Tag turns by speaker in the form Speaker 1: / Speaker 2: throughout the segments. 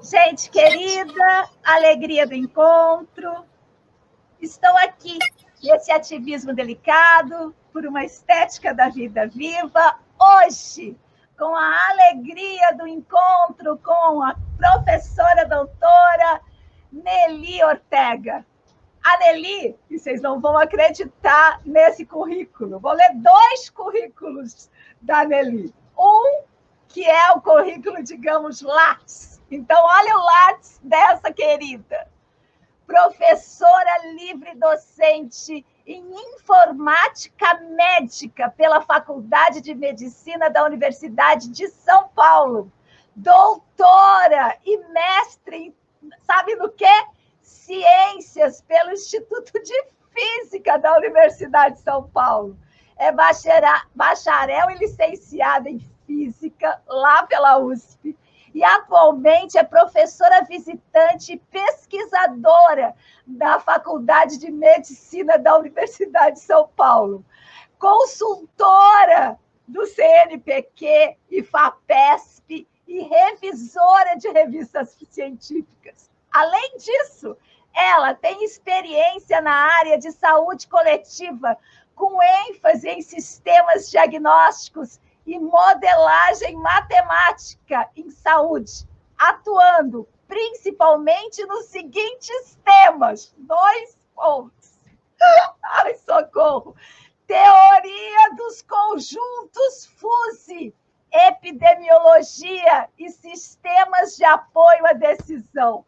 Speaker 1: Gente querida, alegria do encontro. Estou aqui nesse ativismo delicado por uma estética da vida viva, hoje, com a alegria do encontro com a professora doutora Nelly Ortega. A Nelly, e vocês não vão acreditar nesse currículo, vou ler 2 currículos da Nelly. Um, que é o currículo, digamos, Lattes. Então, olha o Lattes dessa querida. Professora livre docente em informática médica pela Faculdade de Medicina da Universidade de São Paulo. Doutora e mestre, sabe no quê? Ciências pelo Instituto de Física da Universidade de São Paulo. É bacharel e licenciada em Física lá pela USP. E atualmente é professora visitante e pesquisadora da Faculdade de Medicina da Universidade de São Paulo. Consultora do CNPq e FAPESP e revisora de revistas científicas. Além disso, ela tem experiência na área de saúde coletiva, com ênfase em sistemas diagnósticos e modelagem matemática em saúde, atuando principalmente nos seguintes temas. 2 pontos. Ai, socorro! Teoria dos conjuntos FUSE, epidemiologia e sistemas de apoio à decisão.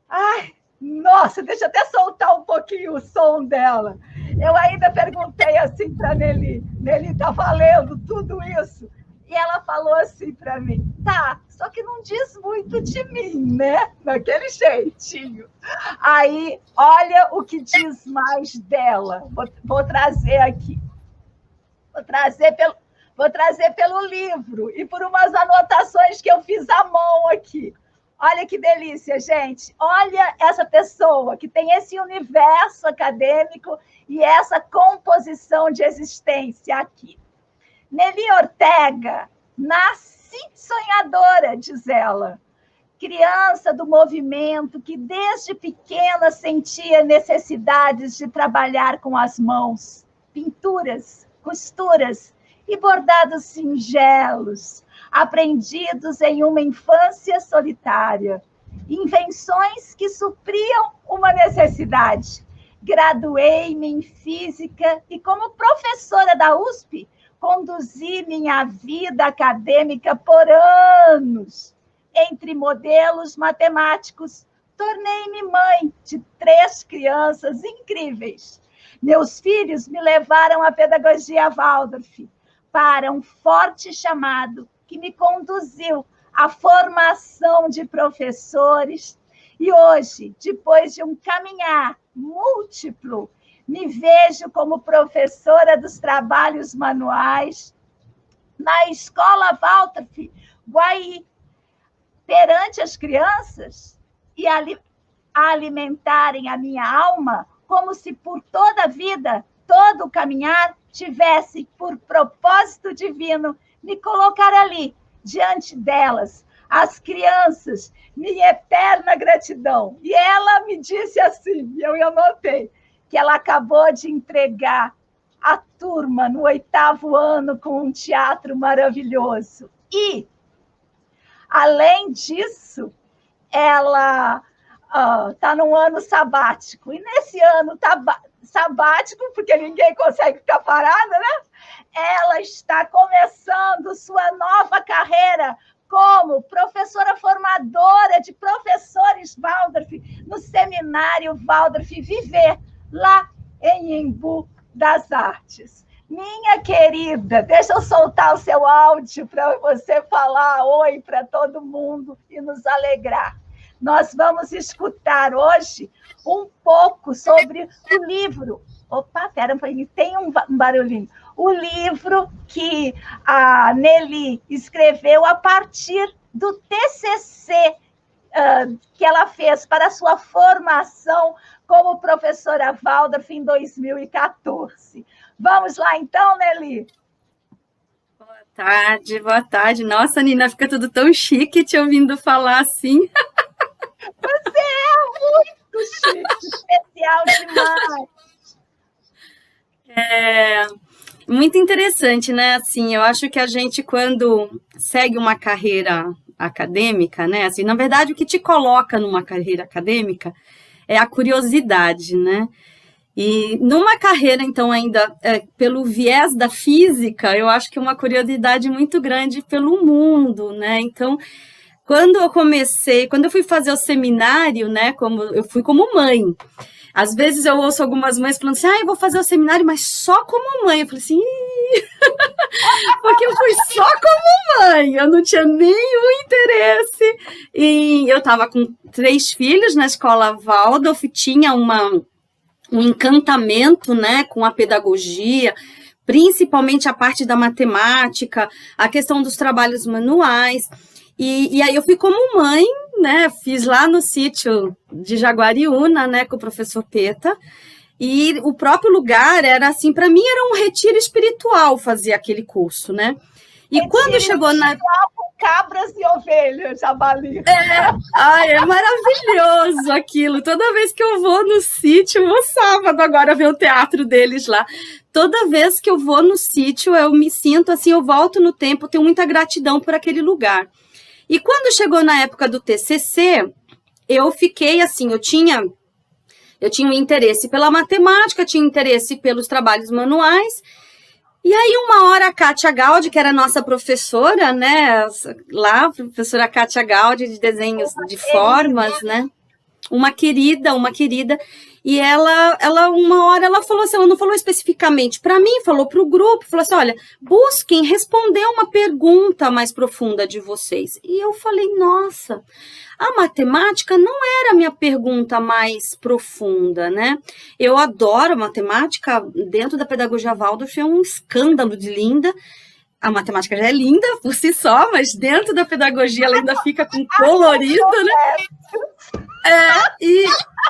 Speaker 1: Ai, nossa, deixa eu até soltar um pouquinho o som dela. Eu ainda perguntei assim para a Nelly, Nelly, está valendo tudo isso? E ela falou assim para mim, tá, só que não diz muito de mim, né? Daquele jeitinho. Aí, olha o que diz mais dela. Vou trazer aqui. Vou trazer pelo livro e por umas anotações que eu fiz à mão aqui. Olha que delícia, gente. Olha essa pessoa que tem esse universo acadêmico e essa composição de existência aqui. Nelly Ortega, nasci sonhadora, diz ela. Criança do movimento que desde pequena sentia necessidades de trabalhar com as mãos. Pinturas, costuras e bordados singelos, aprendidos em uma infância solitária, invenções que supriam uma necessidade. Graduei-me em física e, como professora da USP, conduzi minha vida acadêmica por anos. Entre modelos matemáticos, tornei-me mãe de 3 crianças incríveis. Meus filhos me levaram à pedagogia Waldorf para um forte chamado que me conduziu à formação de professores. E hoje, depois de um caminhar múltiplo, me vejo como professora dos trabalhos manuais na Escola Waldorf Guaí, perante as crianças e a alimentarem a minha alma como se por toda a vida, todo o caminhar, tivesse por propósito divino me colocar ali, diante delas, as crianças, minha eterna gratidão. E ela me disse assim, e eu anotei, que ela acabou de entregar a turma no 8º ano com um teatro maravilhoso. E, além disso, ela está num ano sabático. E nesse ano sabático, porque ninguém consegue ficar parada, né? Ela está começando sua nova carreira como professora formadora de professores Waldorf no seminário Waldorf Viver, lá em Embu das Artes. Minha querida, deixa eu soltar o seu áudio para você falar oi para todo mundo e nos alegrar. Nós vamos escutar hoje um pouco sobre o livro. Opa, pera, tem um barulhinho. O livro que a Nelly escreveu a partir do TCC que ela fez para a sua formação como professora Waldorf em 2014. Vamos lá, então, Nelly?
Speaker 2: Boa tarde. Nossa, Nina, fica tudo tão chique te ouvindo falar assim.
Speaker 1: chique, especial demais.
Speaker 2: Muito interessante, né? Assim, eu acho que a gente, quando segue uma carreira acadêmica, né? Assim, na verdade, o que te coloca numa carreira acadêmica é a curiosidade, né? E numa carreira, então, ainda pelo viés da física, eu acho que é uma curiosidade muito grande pelo mundo, né? Então, quando eu fui fazer o seminário, né? Eu fui como mãe. Às vezes eu ouço algumas mães falando assim, eu vou fazer o seminário, mas só como mãe. Eu falei assim, porque eu fui só como mãe, eu não tinha nenhum interesse. E eu estava com 3 filhos na escola Waldorf, tinha um encantamento, né, com a pedagogia, principalmente a parte da matemática, a questão dos trabalhos manuais. E aí eu fui como mãe, né, fiz lá no sítio de Jaguariúna, né, com o professor Peta, e o próprio lugar era assim, para mim era um retiro espiritual fazer aquele curso, né? E retiro quando chegou na
Speaker 1: com cabras e ovelhas, javali.
Speaker 2: É maravilhoso aquilo. Toda vez que eu vou no sítio, no sábado agora ver o teatro deles lá. Toda vez que eu vou no sítio, eu me sinto assim, eu volto no tempo, tenho muita gratidão por aquele lugar. E quando chegou na época do TCC, eu fiquei assim, eu tinha um interesse pela matemática, tinha interesse pelos trabalhos manuais. E aí, uma hora, a Kátia Gaudi, que era nossa professora, né, lá, a professora Kátia Gaudi, de desenhos de formas, né, uma querida, e ela uma hora, ela falou assim, ela não falou especificamente para mim, falou para o grupo, falou assim, olha, busquem responder uma pergunta mais profunda de vocês. E eu falei, nossa, a matemática não era a minha pergunta mais profunda, né? Eu adoro matemática, dentro da pedagogia Waldorf é um escândalo de linda. A matemática já é linda por si só, mas dentro da pedagogia ela ainda fica com colorido, né?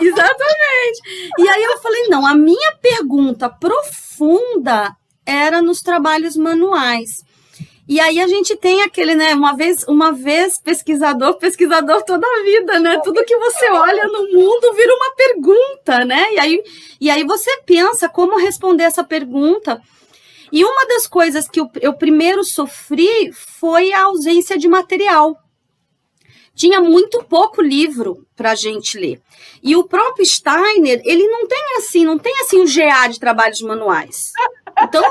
Speaker 2: Exatamente. E aí eu falei, não, a minha pergunta profunda era nos trabalhos manuais. E aí a gente tem aquele, né, uma vez pesquisador toda a vida, né? Tudo que você olha no mundo vira uma pergunta, né? E aí você pensa como responder essa pergunta. E uma das coisas que eu primeiro sofri foi a ausência de material. Tinha muito pouco livro para a gente ler. E o próprio Steiner, ele não tem assim um GA de trabalhos manuais. Então,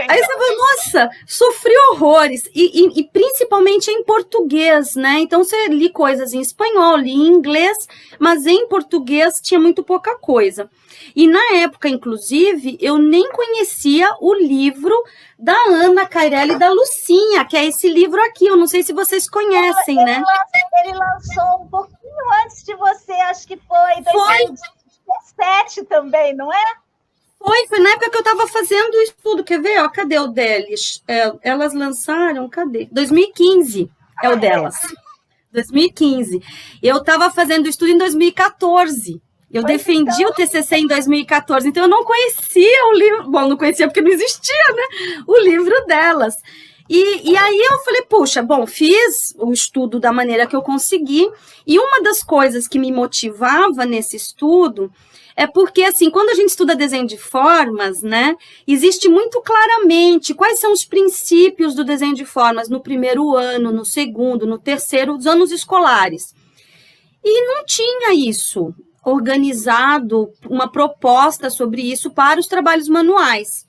Speaker 2: aí você fala, nossa, sofri horrores, e principalmente em português, né? Então, você li coisas em espanhol, li em inglês, mas em português tinha muito pouca coisa. E na época, inclusive, eu nem conhecia o livro da Ana Cairelli e da Lucinha, que é esse livro aqui, eu não sei se vocês conhecem, né?
Speaker 1: Ele lançou um pouquinho antes de você, acho que foi 2017 também, não é?
Speaker 2: Foi na época que eu estava fazendo o estudo, quer ver? Ó, cadê o deles? Elas lançaram, cadê? 2015 é o delas. 2015. Eu estava fazendo o estudo em 2014. Eu defendi o TCC em 2014, então eu não conhecia o livro. Bom, não conhecia porque não existia, né? O livro delas. E aí eu falei, puxa, bom, fiz o estudo da maneira que eu consegui. E uma das coisas que me motivava nesse estudo é porque, assim, quando a gente estuda desenho de formas, né, existe muito claramente quais são os princípios do desenho de formas no primeiro ano, no segundo, no terceiro, os anos escolares. E não tinha isso organizado, uma proposta sobre isso para os trabalhos manuais.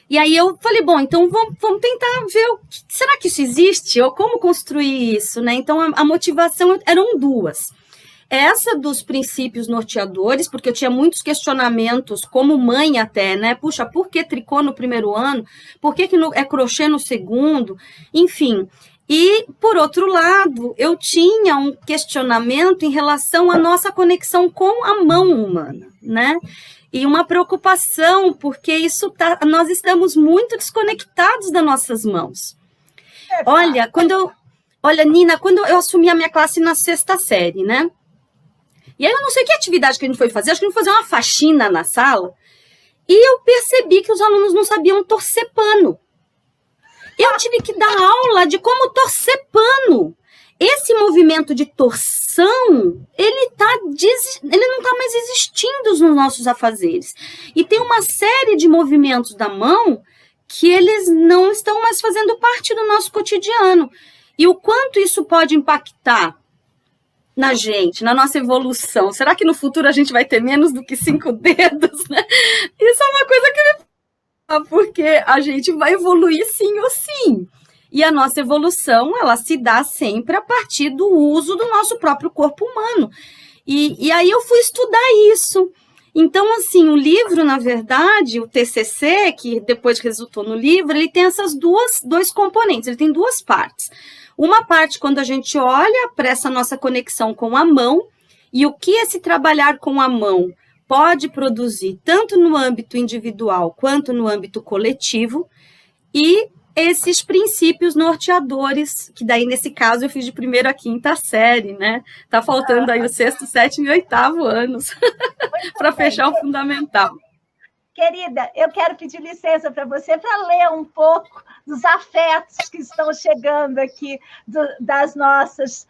Speaker 2: E aí eu falei, bom, então vamos tentar ver, será que isso existe? Ou como construir isso, né? Então, a motivação eram duas. Essa dos princípios norteadores, porque eu tinha muitos questionamentos, como mãe até, né? Puxa, por que tricô no primeiro ano? Por que é crochê no segundo? Enfim. E, por outro lado, eu tinha um questionamento em relação à nossa conexão com a mão humana, né? E uma preocupação, porque nós estamos muito desconectados das nossas mãos. Olha, Nina, quando eu assumi a minha classe na 6ª série, né? E aí eu não sei que atividade que a gente foi fazer, acho que a gente foi fazer uma faxina na sala, e eu percebi que os alunos não sabiam torcer pano. Eu tive que dar aula de como torcer pano. esse movimento de torção, ele não está mais existindo nos nossos afazeres. E tem uma série de movimentos da mão que eles não estão mais fazendo parte do nosso cotidiano. E o quanto isso pode impactar na gente, na nossa evolução. Será que no futuro a gente vai ter menos do que 5 dedos, né? Isso é uma coisa que me preocupa, porque a gente vai evoluir sim ou sim. E a nossa evolução, ela se dá sempre a partir do uso do nosso próprio corpo humano. E aí eu fui estudar isso. Então, assim, o livro, na verdade, o TCC, que depois resultou no livro, ele tem essas dois componentes, ele tem 2 partes. Uma parte quando a gente olha para essa nossa conexão com a mão e o que esse trabalhar com a mão pode produzir, tanto no âmbito individual quanto no âmbito coletivo, e esses princípios norteadores, que daí, nesse caso, eu fiz de 1ª a 5ª série, né? Tá faltando aí o 6º, 7º e 8º anos para fechar o fundamental.
Speaker 1: Querida, eu quero pedir licença para você para ler um pouco dos afetos que estão chegando aqui das nossas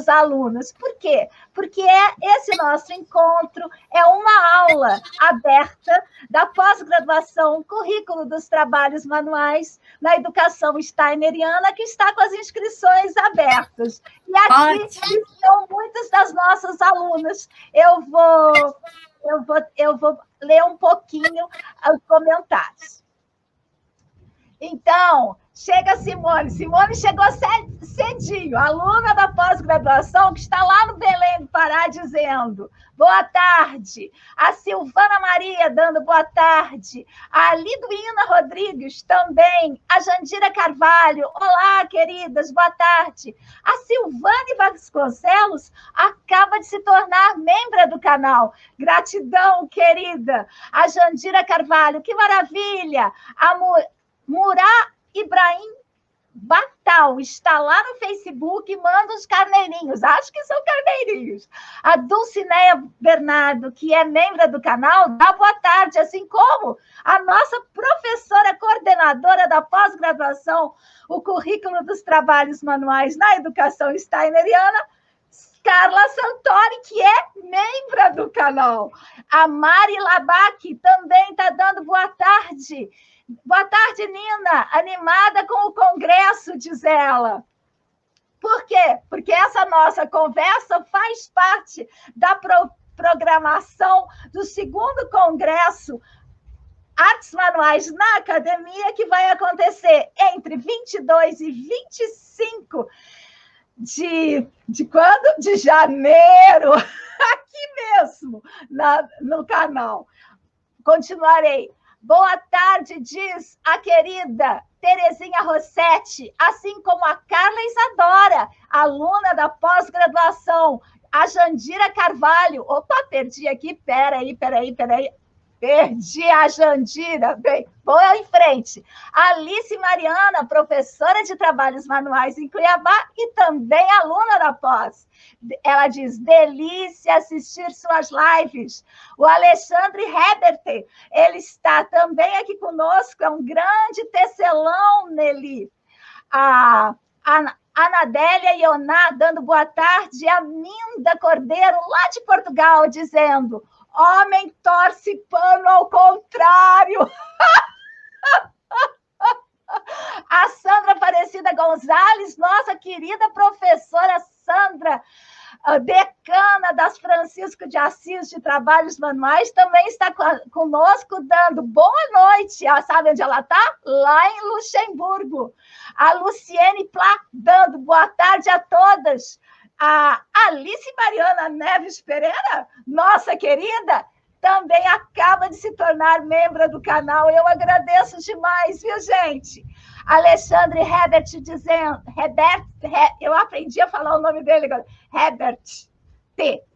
Speaker 1: alunas. Por quê? Porque esse nosso encontro é uma aula aberta da pós-graduação Currículo dos Trabalhos Manuais na Educação Steineriana, que está com as inscrições abertas. E aqui estão muitas das nossas alunas. Eu vou ler um pouquinho os comentários. Então, chega a Simone. Simone chegou cedinho, aluna da pós-graduação, que está lá no Belém do Pará, dizendo boa tarde. A Silvana Maria dando boa tarde. A Liduína Rodrigues também. A Jandira Carvalho. Olá, queridas, boa tarde. A Silvane Vasconcelos acaba de se tornar membro do canal. Gratidão, querida. A Jandira Carvalho, que maravilha. A Murá Ibrahim Batal está lá no Facebook e manda os carneirinhos. Acho que são carneirinhos. A Dulcineia Bernardo, que é membro do canal, dá boa tarde, assim como a nossa professora coordenadora da pós-graduação, o Currículo dos Trabalhos Manuais na Educação Steineriana, Carla Santori, que é membro do canal. A Mari Labac também está dando boa tarde. Boa tarde, Nina. Animada com o congresso, diz ela. Por quê? Porque essa nossa conversa faz parte da programação do 2º Congresso Artes Manuais na Academia, que vai acontecer entre 22 e 25 de quando? De janeiro, aqui mesmo, no canal. Continuarei. Boa tarde, diz a querida Terezinha Rossetti, assim como a Carla Isadora, aluna da pós-graduação, a Jandira Carvalho. Opa, perdi aqui, peraí. Perdi a Jandira. Bem, vou em frente. Alice Mariana, professora de trabalhos manuais em Cuiabá e também aluna da pós. Ela diz, delícia assistir suas lives. O Alexandre Hebert, ele está também aqui conosco, é um grande tecelão nele. A Anadélia Ioná, dando boa tarde. A Minda Cordeiro, lá de Portugal, dizendo, homem torce pano ao contrário. A Sandra Aparecida Gonzalez, nossa querida professora Sandra, decana das Francisco de Assis de Trabalhos Manuais, também está conosco, dando boa noite. Sabe onde ela está? Lá em Luxemburgo. A Luciene Plá, dando boa tarde a todas. A Alice Mariana Neves Pereira, nossa querida, também acaba de se tornar membro do canal. Eu agradeço demais, viu, gente? Alexandre Hebert dizendo... eu aprendi a falar o nome dele agora. Hebert,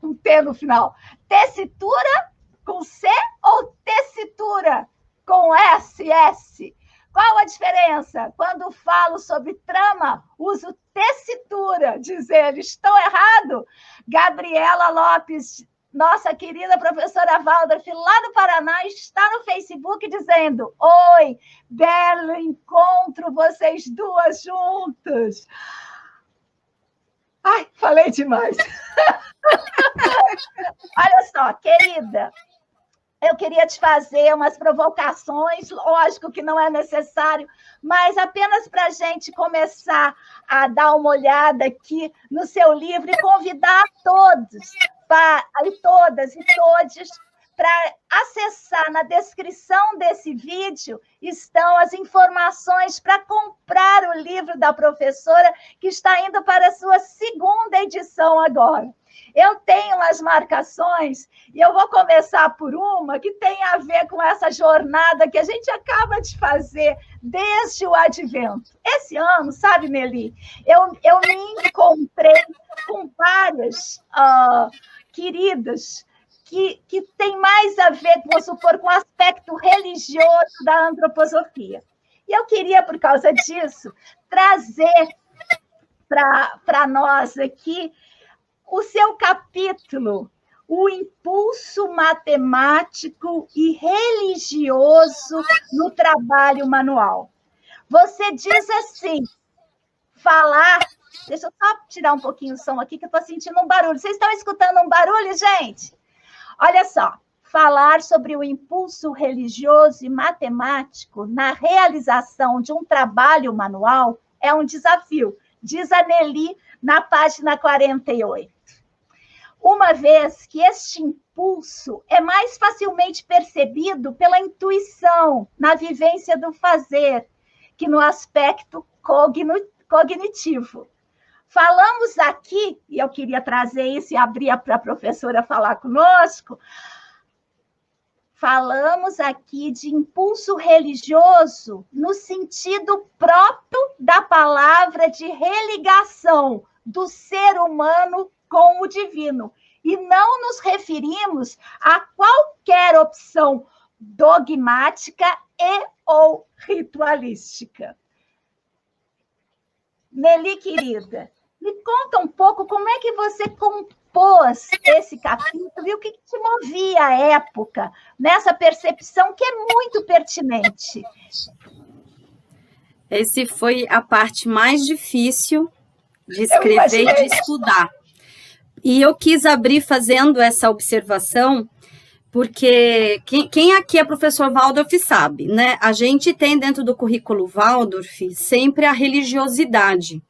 Speaker 1: um T no final. Tessitura com C ou tessitura com SS? Qual a diferença? Quando falo sobre trama, uso tessitura, diz ele. Estou errado? Gabriela Lopes, nossa querida professora Waldorf, lá do Paraná, está no Facebook dizendo, oi, belo encontro vocês duas juntas. Ai, falei demais. Olha só, querida, eu queria te fazer umas provocações, lógico que não é necessário, mas apenas para a gente começar a dar uma olhada aqui no seu livro e convidar todos, todas e todes, para acessar na descrição desse vídeo, estão as informações para comprar o livro da professora, que está indo para a sua segunda edição agora. Eu tenho as marcações e eu vou começar por uma que tem a ver com essa jornada que a gente acaba de fazer desde o advento. Esse ano, sabe, Meli, eu me encontrei com várias queridas que tem mais a ver, vou supor, com o aspecto religioso da antroposofia. E eu queria, por causa disso, trazer para nós aqui o seu capítulo, O Impulso Matemático e Religioso no Trabalho Manual. Você diz assim, falar... Deixa eu só tirar um pouquinho o som aqui, que eu estou sentindo um barulho. Vocês estão escutando um barulho, gente? Olha só, falar sobre o impulso religioso e matemático na realização de um trabalho manual é um desafio, diz a Nelly na página 48. Uma vez que este impulso é mais facilmente percebido pela intuição, na vivência do fazer, que no aspecto cognitivo. Falamos aqui, e eu queria trazer isso e abrir para a professora falar conosco, falamos aqui de impulso religioso no sentido próprio da palavra de religação do ser humano com o divino, e não nos referimos a qualquer opção dogmática e ou ritualística. Nelly, querida, me conta um pouco como é que você compôs esse capítulo e o que te movia à época nessa percepção que é muito pertinente.
Speaker 2: Esse foi a parte mais difícil de escrever e de estudar. E eu quis abrir fazendo essa observação, porque quem aqui é professor Waldorf sabe, né? A gente tem dentro do currículo Waldorf sempre a religiosidade.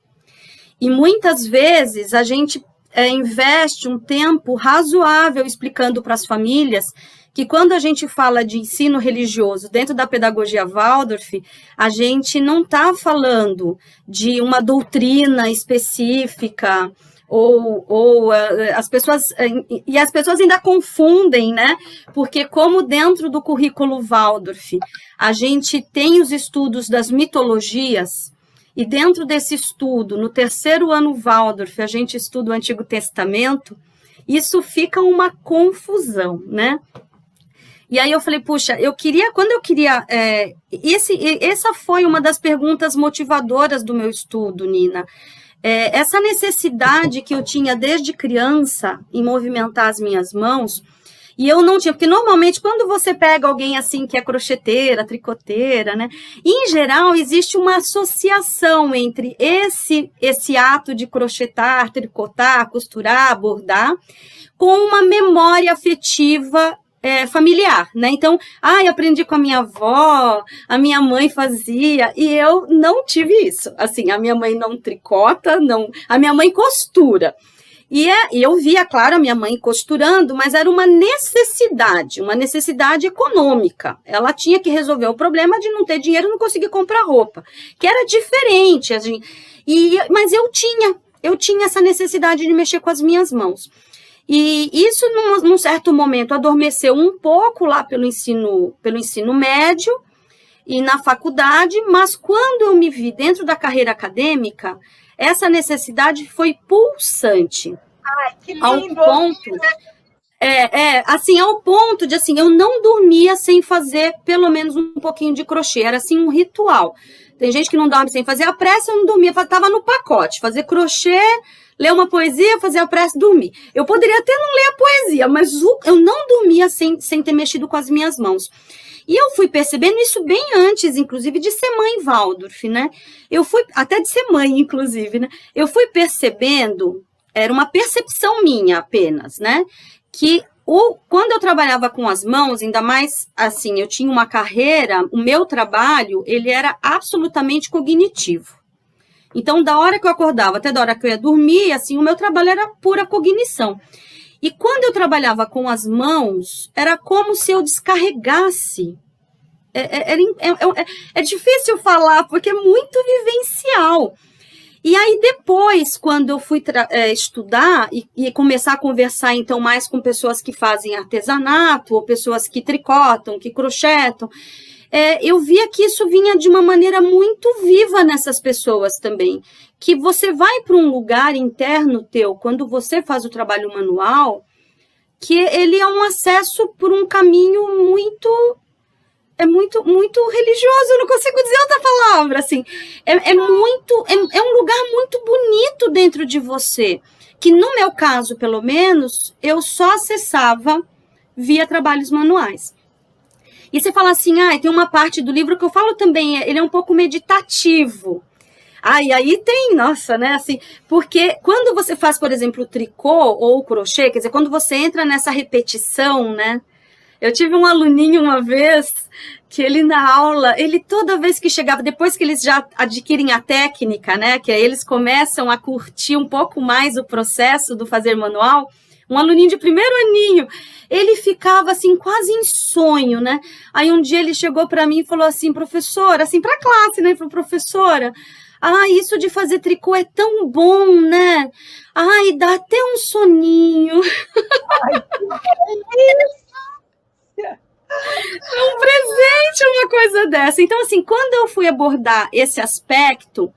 Speaker 2: E muitas vezes a gente investe um tempo razoável explicando para as famílias que quando a gente fala de ensino religioso dentro da pedagogia Waldorf, a gente não está falando de uma doutrina específica, ou as pessoas ainda confundem, né? Porque como dentro do currículo Waldorf a gente tem os estudos das mitologias, e dentro desse estudo, no terceiro ano Waldorf, a gente estuda o Antigo Testamento, isso fica uma confusão, né? E aí eu falei, puxa, essa foi uma das perguntas motivadoras do meu estudo, Nina. Essa necessidade que eu tinha desde criança em movimentar as minhas mãos, e eu não tinha, porque normalmente quando você pega alguém assim que é crocheteira, tricoteira, né, em geral existe uma associação entre esse ato de crochetar, tricotar, costurar, bordar, com uma memória afetiva familiar, né? Então, aprendi com a minha avó, a minha mãe fazia, e eu não tive isso. Assim, a minha mãe não tricota, a minha mãe costura. E eu via, claro, a minha mãe costurando, mas era uma necessidade econômica. Ela tinha que resolver o problema de não ter dinheiro e não conseguir comprar roupa, que era diferente. Mas eu tinha essa necessidade de mexer com as minhas mãos. E isso, num certo momento, adormeceu um pouco lá pelo ensino médio e na faculdade, mas quando eu me vi dentro da carreira acadêmica, essa necessidade foi pulsante.
Speaker 1: Ai, que lindo!
Speaker 2: Ao ponto de, eu não dormia sem fazer pelo menos um pouquinho de crochê, era assim um ritual. Tem gente que não dorme sem fazer a prece, eu não dormia, estava no pacote, fazer crochê, ler uma poesia, fazer a prece, dormir. Eu poderia até não ler a poesia, mas eu não dormia sem ter mexido com as minhas mãos. E eu fui percebendo isso bem antes, inclusive, de ser mãe Waldorf, né? Eu fui, até de ser mãe, inclusive, né? Eu fui percebendo, era uma percepção minha apenas, né? Que quando eu trabalhava com as mãos, ainda mais assim, eu tinha uma carreira, o meu trabalho, ele era absolutamente cognitivo. Então, da hora que eu acordava até da hora que eu ia dormir, assim, o meu trabalho era pura cognição. E quando eu trabalhava com as mãos, era como se eu descarregasse. É difícil falar, porque é muito vivencial. E aí depois, quando eu fui estudar e começar a conversar então mais com pessoas que fazem artesanato, ou pessoas que tricotam, que crochetam, eu via que isso vinha de uma maneira muito viva nessas pessoas também. Que você vai para um lugar interno teu, quando você faz o trabalho manual, que ele é um acesso por um caminho muito religioso, eu não consigo dizer outra palavra, assim, é um lugar muito bonito dentro de você, que no meu caso, pelo menos, eu só acessava via trabalhos manuais. E você fala assim, tem uma parte do livro que eu falo também, ele é um pouco meditativo. E aí tem, nossa, né, assim, porque quando você faz, por exemplo, o tricô ou o crochê, quer dizer, quando você entra nessa repetição, né, eu tive um aluninho uma vez que ele na aula, ele toda vez que chegava, depois que eles já adquirem a técnica, né, que aí eles começam a curtir um pouco mais o processo do fazer manual, um aluninho de primeiro aninho, ele ficava assim quase em sonho, né? Aí um dia ele chegou para mim e falou assim, professora, assim para a classe, né, ele falou, professora, isso de fazer tricô é tão bom, né? Dá até um soninho.
Speaker 1: Ai, que delícia!
Speaker 2: É um presente uma coisa dessa. Então, assim, quando eu fui abordar esse aspecto,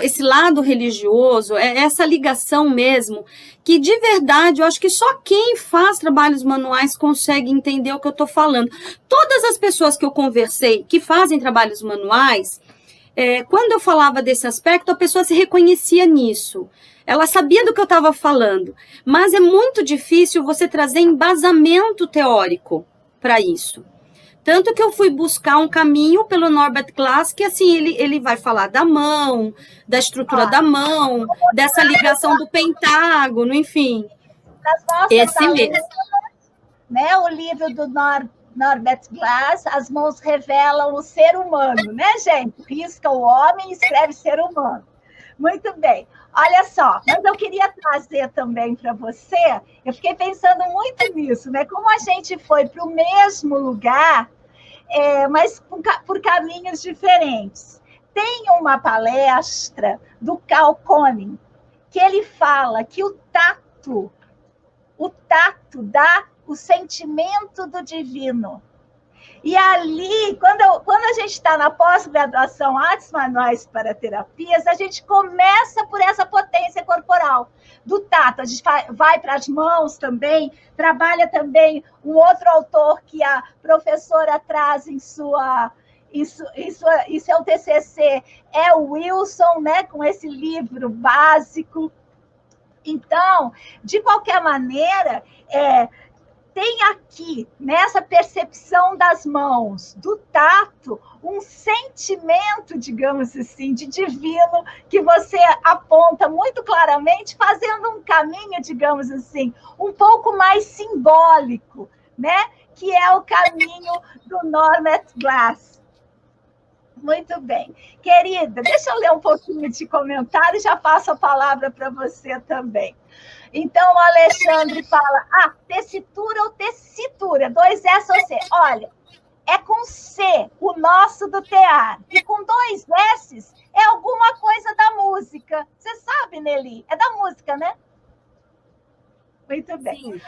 Speaker 2: esse lado religioso, essa ligação mesmo, que de verdade eu acho que só quem faz trabalhos manuais consegue entender o que eu estou falando. Todas as pessoas que eu conversei que fazem trabalhos manuais, quando eu falava desse aspecto, a pessoa se reconhecia nisso. Ela sabia do que eu estava falando, mas é muito difícil você trazer embasamento teórico para isso. Tanto que eu fui buscar um caminho pelo Norbert Glass, que assim, ele vai falar da mão, da estrutura da mão, dessa ligação do pentágono, enfim.
Speaker 1: Esse mesmo. Né, o livro do Norbert Glass, As Mãos Revelam o Ser Humano, né, gente? Risca o homem e escreve ser humano. Muito bem. Olha só, mas eu queria trazer também para você, eu fiquei pensando muito nisso, né? Como a gente foi para o mesmo lugar, mas por caminhos diferentes. Tem uma palestra do Cal Koenig, que ele fala que o tato dá o sentimento do divino. E ali, quando a gente está na pós-graduação Artes Manuais para Terapias, a gente começa por essa potência corporal do tato. A gente vai para as mãos também, trabalha também um outro autor que a professora traz em seu TCC, é o Wilson, né, com esse livro básico. Então, de qualquer maneira, tem aqui, nessa percepção das mãos, do tato, um sentimento, digamos assim, de divino, que você aponta muito claramente, fazendo um caminho, digamos assim, um pouco mais simbólico, né? Que é o caminho do Norbert Glass. Muito bem. Querida, deixa eu ler um pouquinho de comentário e já passo a palavra para você também. Então, o Alexandre fala, tessitura ou tessitura, 2 S ou C. Olha, é com C, o nosso do tear. E com 2 S é alguma coisa da música. Você sabe, Nelly? É da música, né? Muito bem. Sim.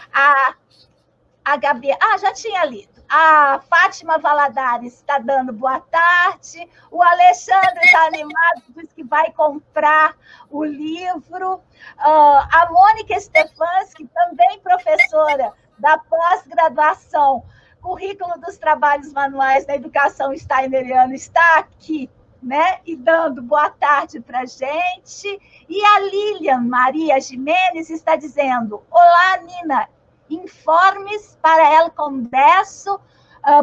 Speaker 1: A Gabi... já tinha lido. A Fátima Valadares está dando boa tarde. O Alexandre está animado, diz que vai comprar o livro. A Mônica Stefanski, também professora da pós-graduação, Currículo dos Trabalhos Manuais da Educação Steineriana, está aqui, né? E dando boa tarde para a gente. E a Lilian Maria Jimenez está dizendo, olá, Nina, informes para el Congresso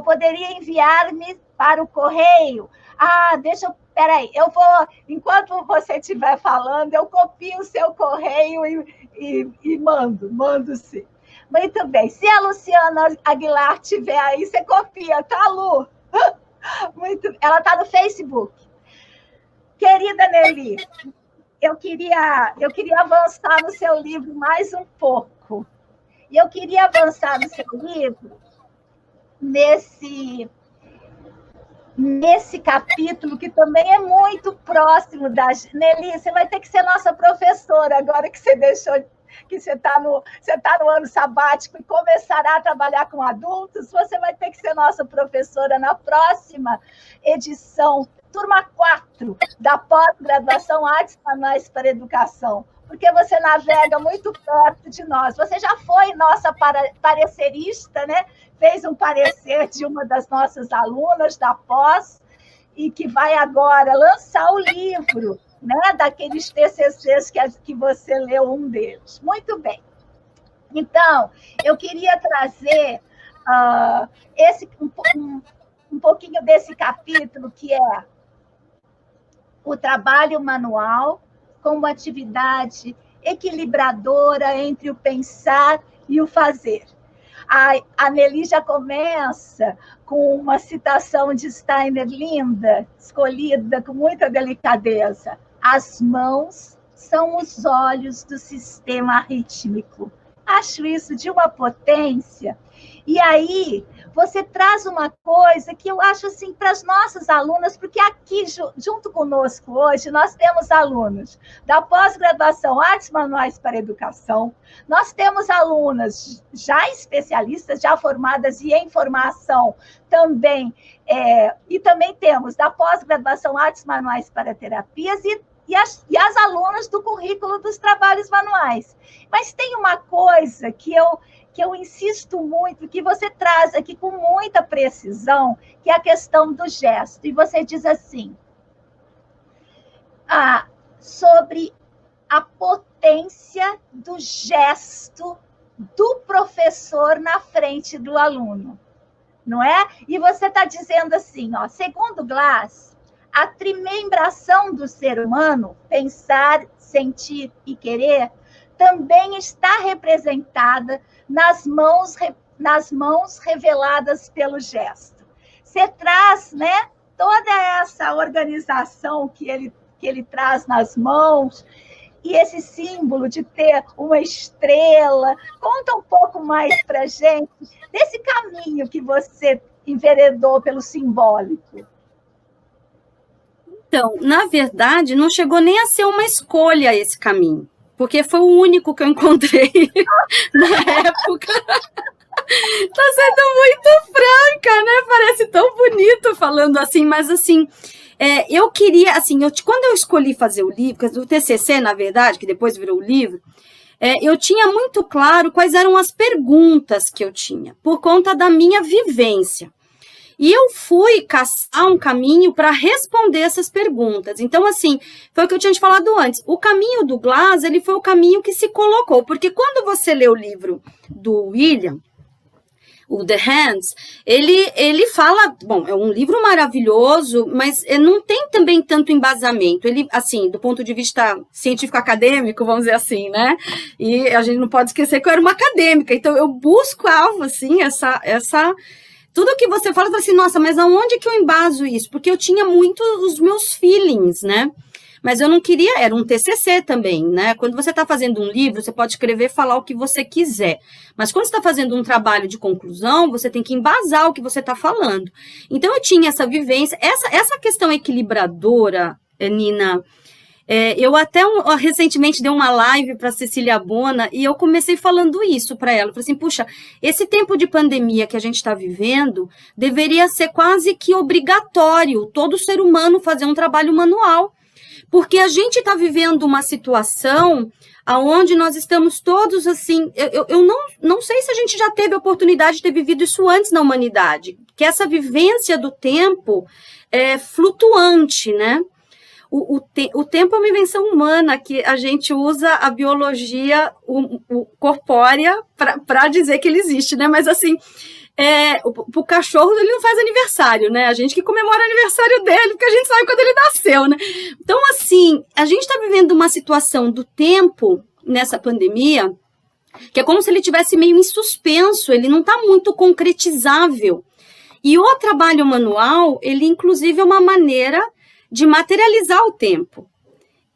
Speaker 1: poderia enviar-me para o correio? Peraí, eu vou, enquanto você estiver falando, eu copio o seu correio e mando sim. Muito bem, se a Luciana Aguilar estiver aí, você copia, tá, Lu? Ela está no Facebook. Querida Nelly, eu queria avançar no seu livro mais um pouco. E eu queria avançar no seu livro nesse capítulo que também é muito próximo da... Nelly, você vai ter que ser nossa professora agora que você deixou, que você está no ano sabático e começará a trabalhar com adultos, você vai ter que ser nossa professora na próxima edição, turma 4, da pós-graduação Artes Manuais para Educação, porque você navega muito perto de nós. Você já foi nossa parecerista, né? Fez um parecer de uma das nossas alunas da pós, e que vai agora lançar o livro, né? Daqueles TCCs que você leu um deles. Muito bem. Então, eu queria trazer um pouquinho desse capítulo, que é o trabalho manual como atividade equilibradora entre o pensar e o fazer. A Nelly já começa com uma citação de Steiner linda, escolhida com muita delicadeza. As mãos são os olhos do sistema rítmico. Acho isso de uma potência. E aí, você traz uma coisa que eu acho assim para as nossas alunas, porque aqui, junto conosco hoje, nós temos alunos da pós-graduação Artes Manuais para Educação, nós temos alunas já especialistas, já formadas e em formação também, e também temos da pós-graduação Artes Manuais para Terapias e as alunas do currículo dos trabalhos manuais. Mas tem uma coisa que eu insisto muito, que você traz aqui com muita precisão, que é a questão do gesto. E você diz assim, sobre a potência do gesto do professor na frente do aluno, não é? E você está dizendo assim, segundo Glass, a trimembração do ser humano, pensar, sentir e querer, também está representada nas mãos reveladas pelo gesto. Você traz, né, toda essa organização que ele traz nas mãos, e esse símbolo de ter uma estrela. Conta um pouco mais para a gente desse caminho que você enveredou pelo simbólico.
Speaker 2: Então, na verdade, não chegou nem a ser uma escolha esse caminho, porque foi o único que eu encontrei na época. Tá sendo muito franca, né? Parece tão bonito falando assim, mas assim, eu queria, assim, quando eu escolhi fazer o livro, o TCC, na verdade, que depois virou o livro, eu tinha muito claro quais eram as perguntas que eu tinha, por conta da minha vivência. E eu fui caçar um caminho para responder essas perguntas. Então, assim, foi o que eu tinha te falado antes. O caminho do Glass, ele foi o caminho que se colocou. Porque quando você lê o livro do William, o The Hands, ele fala... Bom, é um livro maravilhoso, mas não tem também tanto embasamento. Ele, assim, do ponto de vista científico-acadêmico, vamos dizer assim, né? E a gente não pode esquecer que eu era uma acadêmica. Então, eu buscava, assim, essa tudo que você fala, eu falo assim, nossa, mas aonde que eu embaso isso? Porque eu tinha muito os meus feelings, né? Mas eu não queria, era um TCC também, né? Quando você está fazendo um livro, você pode escrever, falar o que você quiser. Mas quando você está fazendo um trabalho de conclusão, você tem que embasar o que você está falando. Então, eu tinha essa vivência, essa questão equilibradora, Nina... eu até recentemente dei uma live para Cecília Bona e eu comecei falando isso para ela. Eu falei assim, puxa, esse tempo de pandemia que a gente está vivendo deveria ser quase que obrigatório todo ser humano fazer um trabalho manual. Porque a gente está vivendo uma situação onde nós estamos todos assim... Eu não sei se a gente já teve a oportunidade de ter vivido isso antes na humanidade. Que essa vivência do tempo é flutuante, né? O tempo é uma invenção humana, que a gente usa a biologia corpórea para dizer que ele existe, né? Mas, assim, o cachorro, ele não faz aniversário, né? A gente que comemora o aniversário dele, porque a gente sabe quando ele nasceu, né? Então, assim, a gente está vivendo uma situação do tempo nessa pandemia que é como se ele tivesse meio em suspenso, ele não está muito concretizável. E o trabalho manual, ele inclusive é uma maneira de materializar o tempo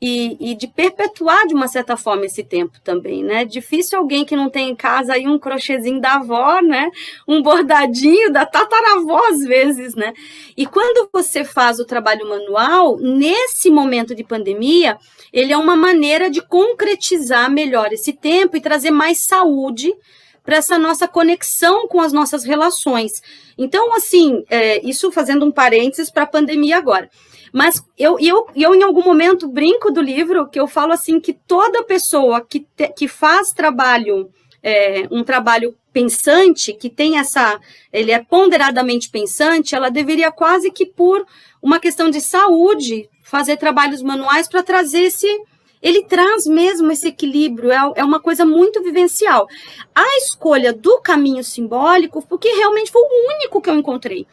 Speaker 2: e de perpetuar, de uma certa forma, esse tempo também, né? Difícil alguém que não tem em casa aí um crochêzinho da avó, né? Um bordadinho da tataravó, às vezes, né? E quando você faz o trabalho manual, nesse momento de pandemia, ele é uma maneira de concretizar melhor esse tempo e trazer mais saúde para essa nossa conexão com as nossas relações. Então, assim, isso fazendo um parênteses para a pandemia agora. Mas eu em algum momento brinco do livro, que eu falo assim, que toda pessoa que faz trabalho, um trabalho pensante, que tem ele é ponderadamente pensante, ela deveria quase que por uma questão de saúde, fazer trabalhos manuais para trazer ele traz mesmo esse equilíbrio, é uma coisa muito vivencial. A escolha do caminho simbólico, porque realmente foi o único que eu encontrei.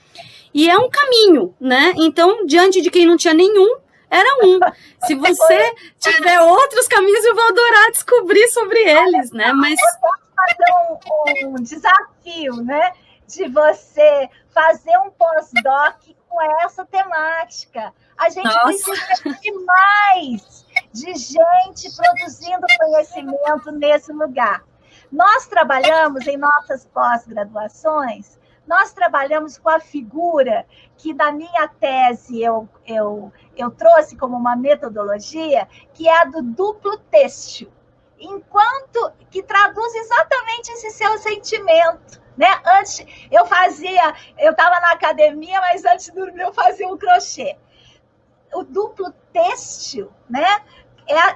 Speaker 2: E é um caminho, né? Então, diante de quem não tinha nenhum, era um. Se você tiver outros caminhos, eu vou adorar descobrir sobre eles, né? Mas
Speaker 1: eu posso fazer um desafio, né? De você fazer um pós-doc com essa temática. A gente precisa de mais de gente produzindo conhecimento nesse lugar. Nós trabalhamos em nossas pós-graduações, nós trabalhamos com a figura que, na minha tese, eu trouxe como uma metodologia, que é a do duplo têxtil, que traduz exatamente esse seu sentimento. Né? Antes, eu estava na academia, mas antes de dormir eu fazia um crochê. O duplo têxtil, né?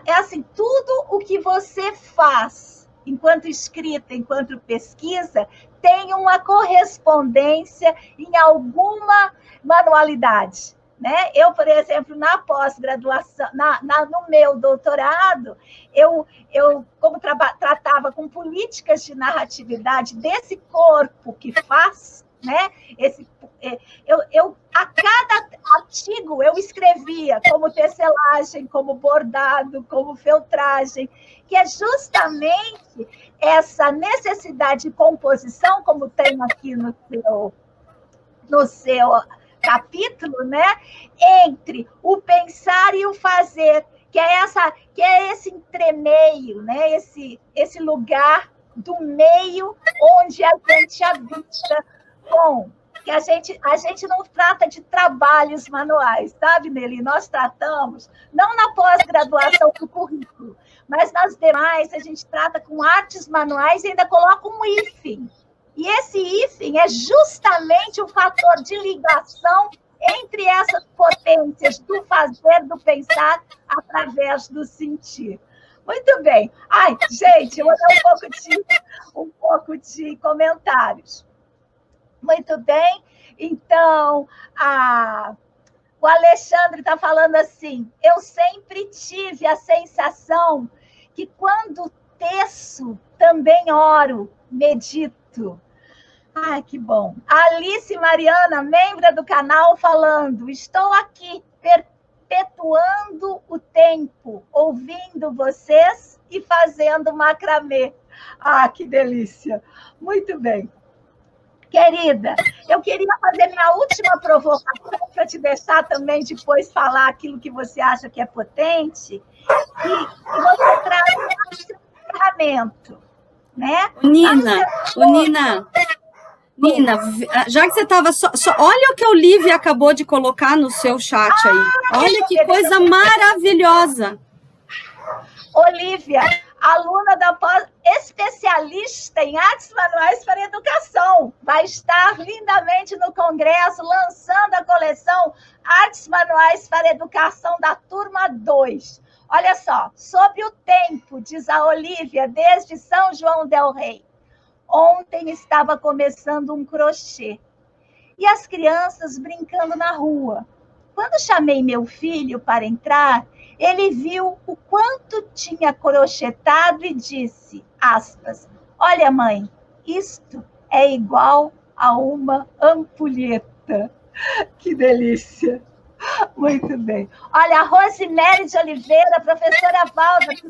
Speaker 1: É assim, tudo o que você faz, enquanto escrita, enquanto pesquisa, tem uma correspondência em alguma manualidade. Né? Eu, por exemplo, na pós-graduação, no meu doutorado, eu como tratava com políticas de narratividade desse corpo que faz, né? A cada artigo eu escrevia como tecelagem, como bordado, como feltragem, que é justamente essa necessidade de composição, como tem aqui no seu capítulo, né? Entre o pensar e o fazer, que é esse entremeio, né? Esse lugar do meio onde a gente habita que a gente não trata de trabalhos manuais, sabe, Nelly? Nós tratamos, não na pós-graduação do currículo, mas nas demais a gente trata com artes manuais e ainda coloca um hífen. E esse hífen é justamente o fator de ligação entre essas potências do fazer, do pensar, através do sentir. Muito bem. Ai, gente, eu vou dar um pouco de comentários. Muito bem. Então, o Alexandre está falando assim, eu sempre tive a sensação que quando teço, também oro, medito. Ai, que bom. Alice Mariana, membro do canal, falando, estou aqui perpetuando o tempo, ouvindo vocês e fazendo macramê. Ah, que delícia. Muito bem. Querida, eu queria fazer minha última provocação para te deixar também depois falar aquilo que você acha que é potente e você traz um encerramento, né?
Speaker 2: Nina, já que você estava olha o que a Olivia acabou de colocar no seu chat aí. Olha que coisa maravilhosa.
Speaker 1: Olivia, aluna da pós, especialista em artes manuais para educação, vai estar lindamente no congresso lançando a coleção Artes Manuais para Educação da turma 2. Olha só, sobre o tempo, diz a Olivia, desde São João del Rei. Ontem estava começando um crochê e as crianças brincando na rua. Quando chamei meu filho para entrar, ele viu o quanto tinha crochetado e disse, aspas, olha, mãe, isto é igual a uma ampulheta. Que delícia! Muito bem. Olha, a Rosemary de Oliveira, professora Waldorf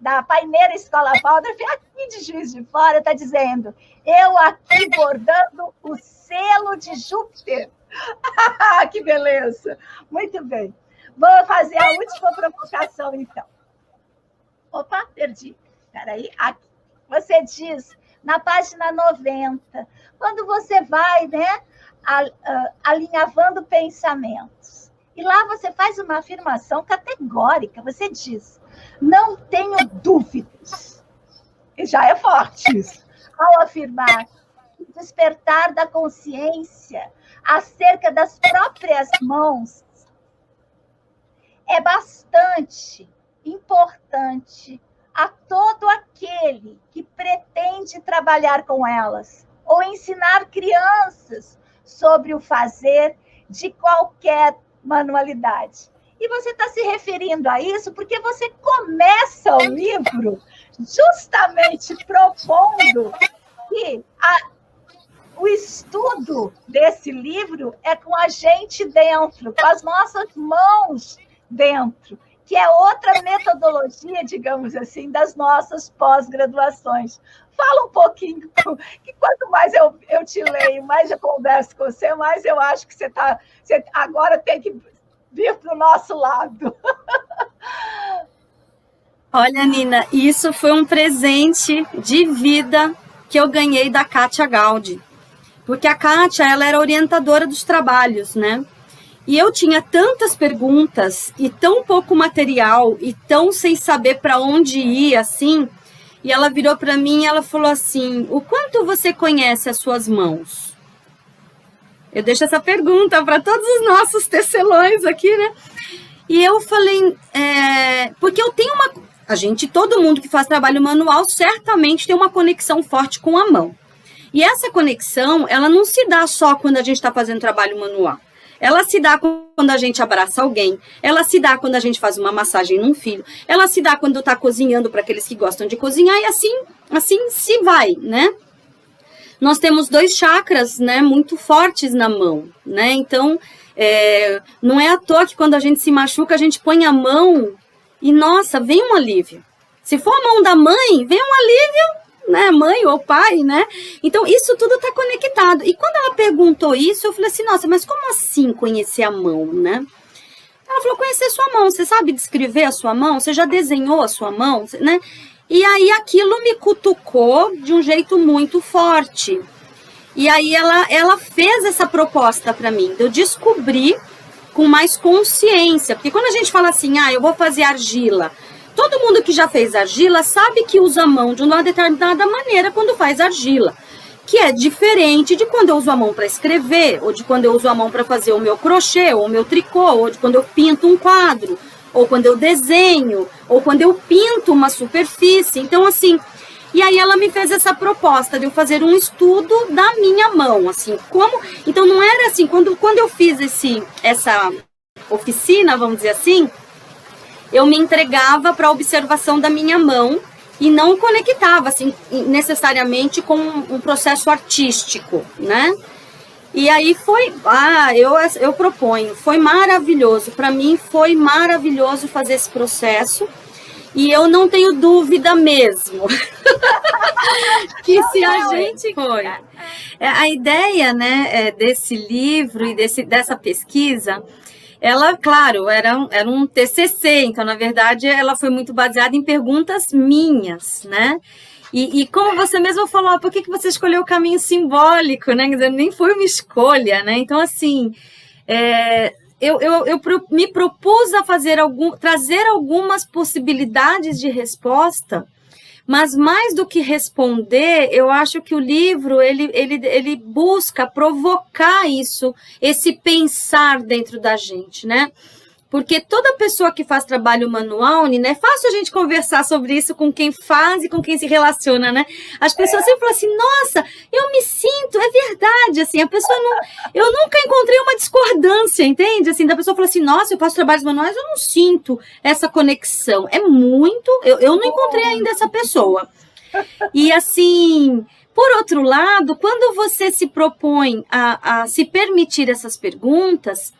Speaker 1: da Paineira Escola Waldorf, aqui de Juiz de Fora, está dizendo: eu aqui bordando o selo de Júpiter. Que beleza! Muito bem. Vou fazer a última provocação, então. Opa, perdi. Espera aí. Aqui. Você diz, na página 90, quando você vai, né, alinhavando pensamentos, e lá você faz uma afirmação categórica, você diz: não tenho dúvidas. E já é forte isso. Ao afirmar que o despertar da consciência acerca das próprias mãos é bastante importante a todo aquele que pretende trabalhar com elas ou ensinar crianças sobre o fazer de qualquer manualidade. E você está se referindo a isso porque você começa o livro justamente propondo que o estudo desse livro é com a gente dentro, com as nossas mãos dentro, que é outra metodologia, digamos assim, das nossas pós-graduações. Fala um pouquinho, que quanto mais eu te leio, mais eu converso com você, mais eu acho que você agora tem que vir para o nosso lado.
Speaker 2: Olha, Nina, isso foi um presente de vida que eu ganhei da Kátia Gaudi. Porque a Kátia, ela era orientadora dos trabalhos, né? E eu tinha tantas perguntas e tão pouco material e tão sem saber para onde ir, assim. E ela virou para mim e ela falou assim: o quanto você conhece as suas mãos? Eu deixo essa pergunta para todos os nossos tecelões aqui, né? E eu falei, porque eu tenho todo mundo que faz trabalho manual certamente tem uma conexão forte com a mão. E essa conexão, ela não se dá só quando a gente está fazendo trabalho manual. Ela se dá quando a gente abraça alguém, ela se dá quando a gente faz uma massagem num filho, ela se dá quando está cozinhando para aqueles que gostam de cozinhar, e assim se vai, né? Nós temos 2 chakras, né, muito fortes na mão, né? Então, não é à toa que quando a gente se machuca, a gente põe a mão e, nossa, vem um alívio. Se for a mão da mãe, vem um alívio, né, mãe ou pai, né? Então, isso tudo está conectado. E quando ela perguntou isso, eu falei assim, nossa, mas como assim conhecer a mão, né? Ela falou, conhecer a sua mão, você sabe descrever a sua mão? Você já desenhou a sua mão, né? E aí aquilo me cutucou de um jeito muito forte. E aí ela fez essa proposta para mim, de eu descobrir com mais consciência. Porque quando a gente fala assim, eu vou fazer argila, todo mundo que já fez argila sabe que usa a mão de uma determinada maneira quando faz argila, que é diferente de quando eu uso a mão para escrever, ou de quando eu uso a mão para fazer o meu crochê, ou o meu tricô, ou de quando eu pinto um quadro, ou quando eu desenho, ou quando eu pinto uma superfície. Então, assim, e aí ela me fez essa proposta de eu fazer um estudo da minha mão, assim, como... Então, não era assim, quando eu fiz essa oficina, vamos dizer assim, eu me entregava para a observação da minha mão e não conectava, assim, necessariamente com um processo artístico, né? E aí foi, eu proponho, foi maravilhoso, para mim foi maravilhoso fazer esse processo, e eu não tenho dúvida mesmo que se a gente foi. A ideia, né, desse livro e dessa pesquisa, ela, claro, era um TCC, então, na verdade, ela foi muito baseada em perguntas minhas, né? E como você mesmo falou, por que você escolheu o caminho simbólico, né? Quer dizer, nem foi uma escolha, né? Então, assim, eu me propus a trazer algumas possibilidades de resposta, mas mais do que responder, eu acho que o livro, ele busca provocar esse pensar dentro da gente, né? Porque toda pessoa que faz trabalho manual, né, é fácil a gente conversar sobre isso com quem faz e com quem se relaciona, né? As pessoas sempre falam assim, nossa, eu me sinto, é verdade, assim, a pessoa eu nunca encontrei uma discordância, entende? Assim, da pessoa fala assim, nossa, eu faço trabalhos manuais, eu não sinto essa conexão. É muito, eu não encontrei ainda essa pessoa. E assim, Por outro lado, quando você se propõe a se permitir essas perguntas,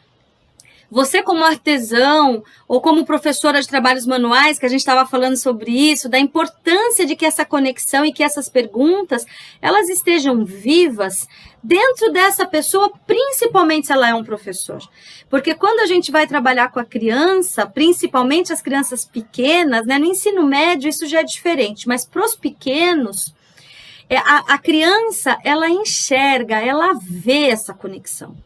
Speaker 2: você como artesão ou como professora de trabalhos manuais, que a gente estava falando sobre isso, da importância de que essa conexão e que essas perguntas, elas estejam vivas dentro dessa pessoa, principalmente se ela é um professor. Porque quando a gente vai trabalhar com a criança, principalmente as crianças pequenas, né, no ensino médio isso já é diferente, mas para os pequenos, a criança, ela enxerga, ela vê essa conexão.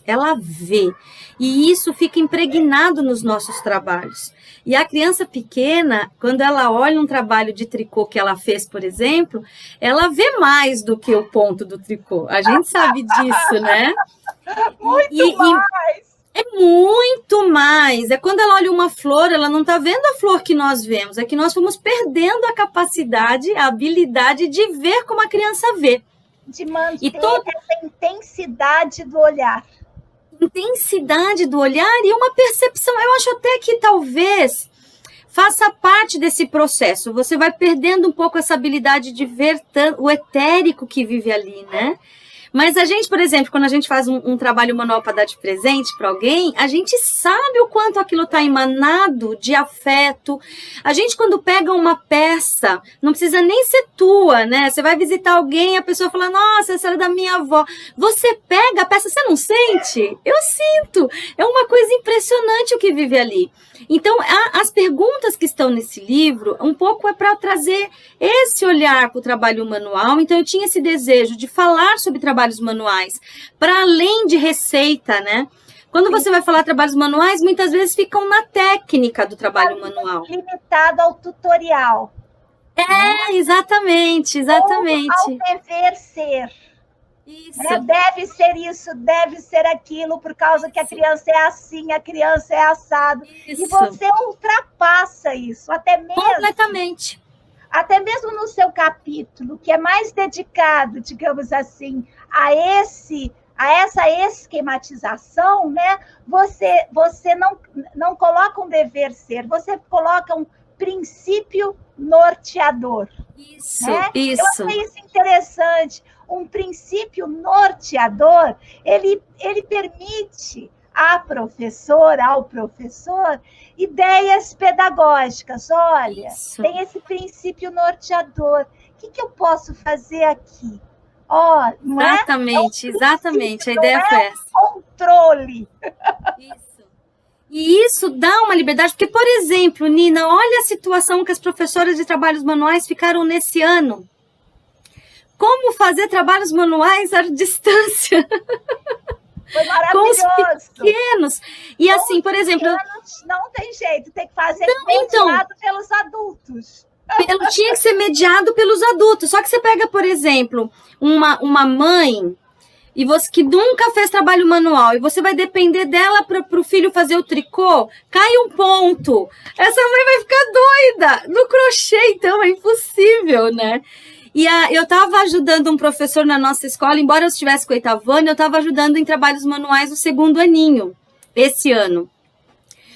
Speaker 2: Ela vê, e isso fica impregnado nos nossos trabalhos. E a criança pequena, quando ela olha um trabalho de tricô que ela fez, por exemplo, ela vê mais do que o ponto do tricô. A gente sabe disso, né?
Speaker 1: Muito mais!
Speaker 2: É muito mais. É quando ela olha uma flor, ela não está vendo a flor que nós vemos, é que nós fomos perdendo a capacidade, a habilidade de ver como a criança vê.
Speaker 1: De manter essa intensidade do olhar.
Speaker 2: Intensidade do olhar e uma percepção. Eu acho até que talvez faça parte desse processo. Você vai perdendo um pouco essa habilidade de ver o etérico que vive ali, né? Mas a gente, por exemplo, quando a gente faz um trabalho manual para dar de presente para alguém, a gente sabe o quanto aquilo está emanado de afeto. A gente, quando pega uma peça, não precisa nem ser tua, né? Você vai visitar alguém, a pessoa fala, nossa, essa era da minha avó. Você pega a peça, você não sente? Eu sinto. É uma coisa impressionante o que vive ali. Então, as perguntas que estão nesse livro, um pouco é para trazer esse olhar para o trabalho manual. Então, eu tinha esse desejo de falar sobre trabalhos manuais, para além de receita, né? Quando você vai falar trabalhos manuais, muitas vezes ficam na técnica do trabalho manual.
Speaker 1: Limitado ao tutorial.
Speaker 2: Exatamente, exatamente.
Speaker 1: Ou ao dever ser.
Speaker 2: Isso.
Speaker 1: Deve ser isso, deve ser aquilo, por causa que a criança é assim, a criança é assado. Isso. E você ultrapassa isso, até mesmo...
Speaker 2: Completamente.
Speaker 1: Até mesmo no seu capítulo, que é mais dedicado, digamos assim, a essa esquematização, né? Você não coloca um dever ser, você coloca um princípio norteador.
Speaker 2: Isso,
Speaker 1: né?
Speaker 2: isso.
Speaker 1: Eu achei isso interessante. Um princípio norteador, ele permite à professora, ao professor, ideias pedagógicas. Olha, tem esse princípio norteador. O que eu posso fazer aqui?
Speaker 2: Exatamente, exatamente. A ideia foi essa.
Speaker 1: Controle.
Speaker 2: Isso. E isso dá uma liberdade, porque, por exemplo, Nina, olha a situação que as professoras de trabalhos manuais ficaram nesse ano. Como fazer trabalhos manuais à distância?
Speaker 1: Foi maravilhoso.
Speaker 2: Com os pequenos. E assim, por exemplo...
Speaker 1: Não tem jeito, tem que fazer mediado pelos adultos.
Speaker 2: Tinha que ser mediado pelos adultos. Só que você pega, por exemplo, uma mãe e você que nunca fez trabalho manual e você vai depender dela para o filho fazer o tricô, cai um ponto. Essa mãe vai ficar doida. No crochê, então, é impossível, né? E eu estava ajudando um professor na nossa escola, embora eu estivesse com o oitavo ano, eu estava ajudando em trabalhos manuais no segundo aninho, esse ano.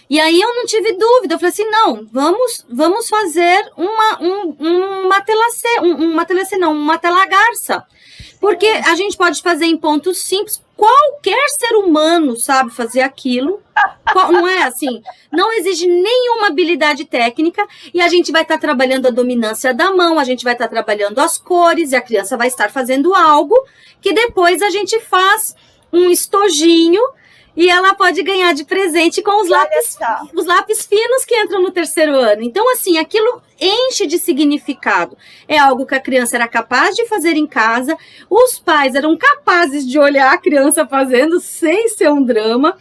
Speaker 2: E aí eu não tive dúvida, eu falei assim, não, vamos fazer uma tela-garça. Porque a gente pode fazer em pontos simples, qualquer ser humano sabe fazer aquilo, não é assim, não exige nenhuma habilidade técnica, e a gente vai estar trabalhando a dominância da mão, a gente vai estar trabalhando as cores, e a criança vai estar fazendo algo que depois a gente faz um estojinho, e ela pode ganhar de presente com os lápis finos que entram no terceiro ano. Então, assim, aquilo enche de significado. É algo que a criança era capaz de fazer em casa, os pais eram capazes de olhar a criança fazendo sem ser um drama.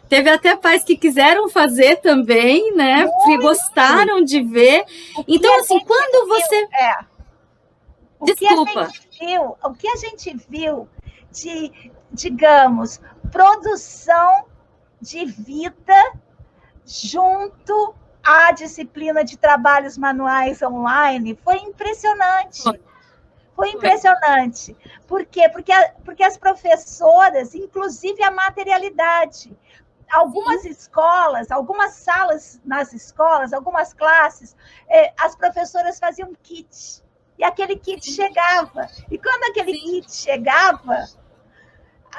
Speaker 2: Teve até pais que quiseram fazer também, né? Que gostaram de ver. Então, assim, quando você... Desculpa.
Speaker 1: O que a gente viu de, digamos, produção de vida junto à disciplina de trabalhos manuais online foi impressionante. Foi impressionante. Por quê? Porque as professoras, inclusive a materialidade, algumas escolas, algumas salas nas escolas, algumas classes, as professoras faziam kit. e aquele kit chegava. E quando aquele kit chegava,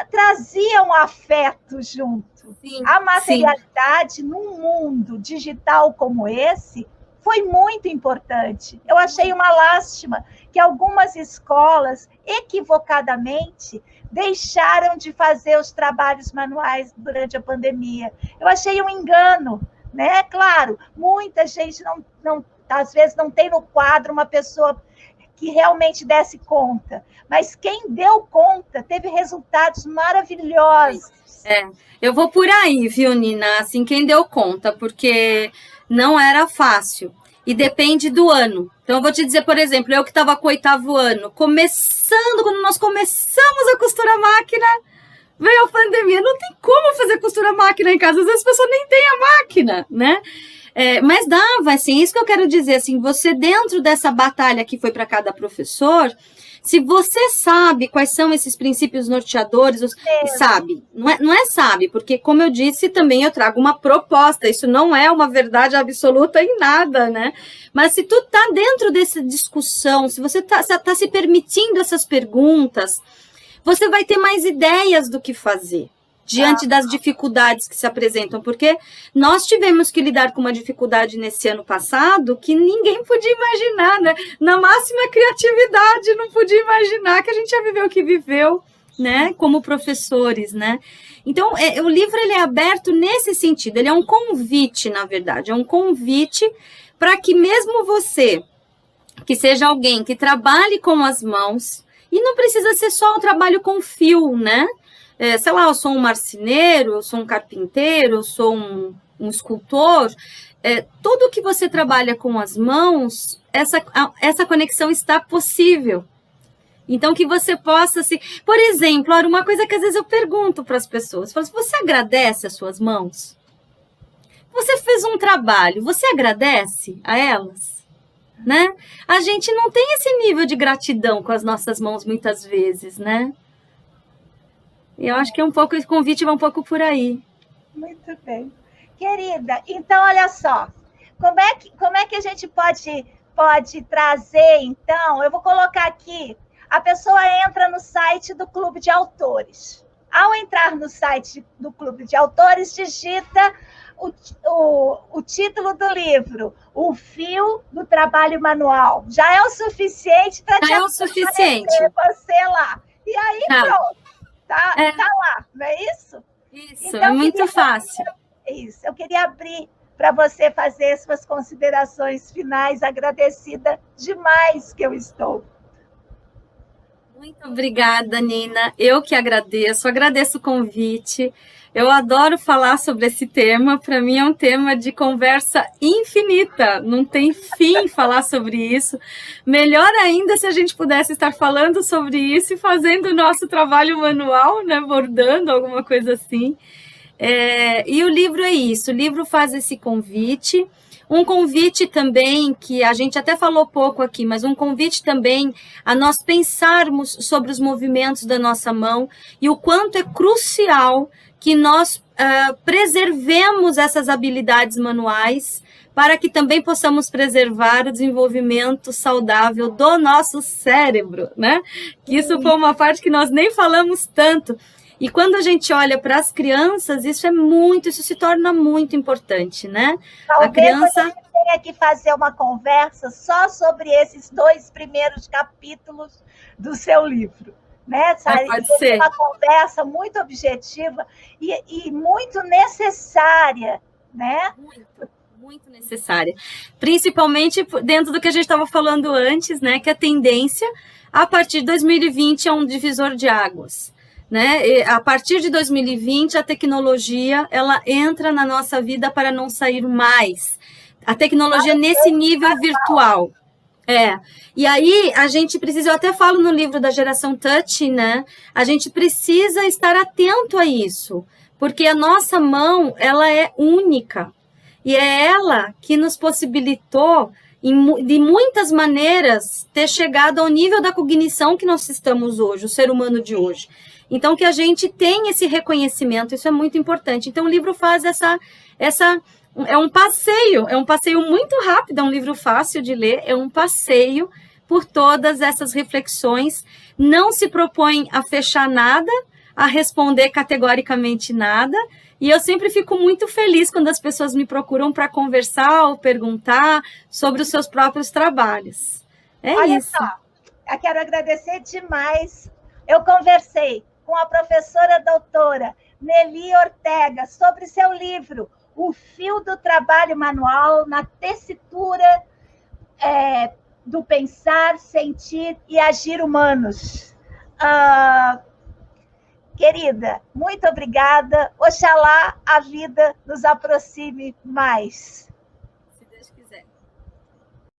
Speaker 1: trazia um afeto junto. A materialidade num mundo digital como esse foi muito importante. Eu achei uma lástima que algumas escolas, equivocadamente, deixaram de fazer os trabalhos manuais durante a pandemia. Eu achei um engano, né? Claro, muita gente às vezes não tem no quadro uma pessoa que realmente desse conta, mas quem deu conta teve resultados maravilhosos.
Speaker 2: Eu vou por aí, viu, Nina? Assim, quem deu conta, porque não era fácil. E depende do ano. Então, eu vou te dizer, por exemplo, eu que estava com o 8º ano, quando nós começamos a costurar máquina, veio a pandemia. Não tem como fazer costura máquina em casa, às vezes as pessoas nem têm a máquina, né? Mas dava, assim, isso que eu quero dizer, assim, você dentro dessa batalha que foi para cada professor, se você sabe quais são esses princípios norteadores, sabe, não é sabe, porque como eu disse, também eu trago uma proposta, isso não é uma verdade absoluta em nada, né? Mas se tu tá dentro dessa discussão, se você tá se permitindo essas perguntas, você vai ter mais ideias do que fazer diante das dificuldades que se apresentam, porque nós tivemos que lidar com uma dificuldade nesse ano passado que ninguém podia imaginar, né? Na máxima criatividade, não podia imaginar que a gente ia viver o que viveu, né? Como professores, né? Então, o livro ele é aberto nesse sentido, ele é um convite, na verdade, é um convite para que mesmo você, que seja alguém que trabalhe com as mãos, e não precisa ser só o trabalho com fio, né? Sei lá, eu sou um marceneiro, eu sou um carpinteiro, eu sou um escultor, tudo que você trabalha com as mãos, essa conexão está possível. Então, que você possa se... Por exemplo, uma coisa que às vezes eu pergunto para as pessoas, falo assim, você agradece as suas mãos? Você fez um trabalho, você agradece a elas? Né? A gente não tem esse nível de gratidão com as nossas mãos muitas vezes, né? Eu acho que esse convite vai um pouco por aí.
Speaker 1: Muito bem. Querida, então, olha só. Como é que a gente pode trazer, então? Eu vou colocar aqui. A pessoa entra no site do Clube de Autores. Ao entrar no site do Clube de Autores, digita o título do livro, O Fio do Trabalho Manual. Já é o suficiente para te aparecer você lá. E aí, pronto. Tá lá, não é isso?
Speaker 2: Isso, então, é muito fácil.
Speaker 1: Isso, eu queria abrir para você fazer suas considerações finais, agradecida demais que eu estou.
Speaker 2: Muito obrigada, Nina. Eu que agradeço o convite. Eu adoro falar sobre esse tema. Para mim é um tema de conversa infinita. Não tem fim falar sobre isso. Melhor ainda se a gente pudesse estar falando sobre isso e fazendo o nosso trabalho manual, né? Bordando, alguma coisa assim. E o livro é isso. O livro faz esse convite. Um convite também, que a gente até falou pouco aqui, mas um convite também a nós pensarmos sobre os movimentos da nossa mão e o quanto é crucial que nós preservemos essas habilidades manuais para que também possamos preservar o desenvolvimento saudável do nosso cérebro, né? Isso foi uma parte que nós nem falamos tanto. E quando a gente olha para as crianças, isso se torna muito importante, né?
Speaker 1: Talvez a criança... a gente tenha que fazer uma conversa só sobre esses 2 primeiros capítulos do seu livro, né?
Speaker 2: Pode ser.
Speaker 1: Uma conversa muito objetiva e muito necessária, né?
Speaker 2: Muito necessária. Principalmente dentro do que a gente estava falando antes, né? Que a tendência, a partir de 2020, é um divisor de águas. Né? E a partir de 2020, a tecnologia ela entra na nossa vida para não sair mais. A tecnologia nesse nível virtual. E aí a gente precisa, eu até falo no livro da geração Touch, né? A gente precisa estar atento a isso, porque a nossa mão ela é única e é ela que nos possibilitou de muitas maneiras ter chegado ao nível da cognição que nós estamos hoje, o ser humano de hoje. Então, que a gente tenha esse reconhecimento, isso é muito importante. Então, o livro faz é um passeio muito rápido, é um livro fácil de ler, é um passeio por todas essas reflexões. Não se propõe a fechar nada, a responder categoricamente nada, e eu sempre fico muito feliz quando as pessoas me procuram para conversar ou perguntar sobre os seus próprios trabalhos.
Speaker 1: Olha isso. Só, eu quero agradecer demais. Eu conversei com a professora doutora Nelly Ortega sobre seu livro, O Fio do Trabalho Manual na Tessitura do Pensar, Sentir e Agir Humanos. Querida, muito obrigada. Oxalá a vida nos aproxime mais.